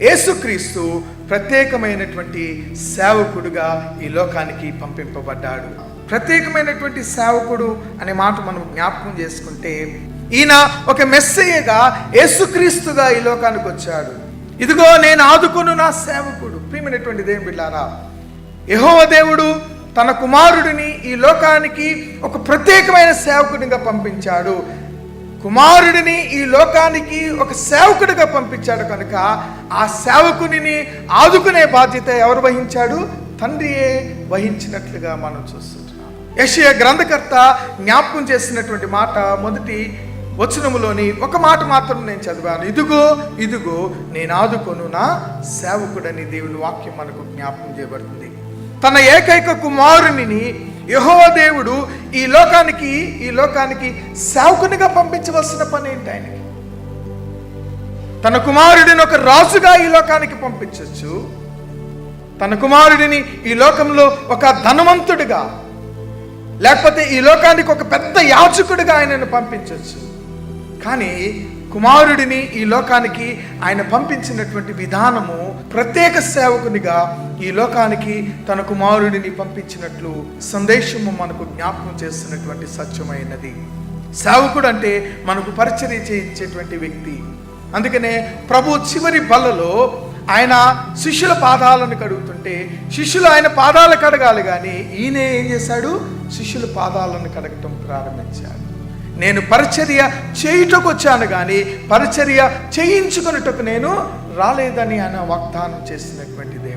యేసుక్రీస్తు ప్రత్యేకమైనటువంటి సేవకుడుగా ఈ లోకానికి పంపింపబడ్డాడు. ప్రత్యేకమైనటువంటి సేవకుడు అనే మాట మనం జ్ఞాపకం చేసుకుంటే, ఈయన ఒక మెస్సయ్యగా యేసుక్రీస్తుగా ఈ లోకానికి వచ్చాడు. ఇదిగో నేను ఆదుకొను నా సేవకుడు. ప్రియమైనటువంటి దేవుని బిడ్డలారా, యెహోవా దేవుడు తన కుమారుడిని ఈ లోకానికి ఒక ప్రత్యేకమైన సేవకుడిగా పంపించాడు. కుమారుడిని ఈ లోకానికి ఒక సేవకుడిగా పంపించాడు కనుక ఆ సేవకుని ఆదుకునే బాధ్యత ఎవరు వహించాడు? తండ్రియే వహించినట్లుగా మనం చూస్తుంటున్నాం. యెషయా గ్రంథకర్త జ్ఞాపకం చేసినటువంటి మాట మొదటి వచనములోని ఒక మాట మాత్రం నేను చదివాను. ఇదిగో ఇదిగో నేను ఆదుకొను నా సేవకుడని దేవుని వాక్యం మనకు జ్ఞాపకం చేయబడుతుంది. తన ఏకైక కుమారుని యెహోవా దేవుడు ఈ లోకానికి సేవకునిగా పంపించవలసిన పని ఏంటి? ఆయనకి తన కుమారుడిని ఒక రాజుగా ఈ లోకానికి పంపించవచ్చు. తన కుమారుడిని ఈ లోకంలో ఒక ధనవంతుడిగా, లేకపోతే ఈ లోకానికి ఒక పెద్ద యాజకుడిగా ఆయనను పంపించవచ్చు. కానీ కుమారుడిని ఈ లోకానికి ఆయన పంపించినటువంటి విధానము ప్రత్యేక సేవకునిగా ఈ లోకానికి తన కుమారుడిని పంపించినట్లు సందేశము మనకు జ్ఞాపకం చేస్తున్నటువంటి సత్యమైనది. సేవకుడు అంటే మనకు పరిచర్య చేయించేటువంటి వ్యక్తి. అందుకనే ప్రభు చివరి బలలో ఆయన శిష్యుల పాదాలను కడుగుతుంటే శిష్యులు ఆయన పాదాలు కడగాలి, కానీ ఈయన ఏం చేశాడు? శిష్యుల పాదాలను కడగటం ప్రారంభించాడు. నేను పరిచర్య చేయుటకు వచ్చాను కానీ పరిచర్య చేయించుకున్నటకు నేను రాలేదని ఆయన వాగ్దానం చేసినటువంటి దేవుడు.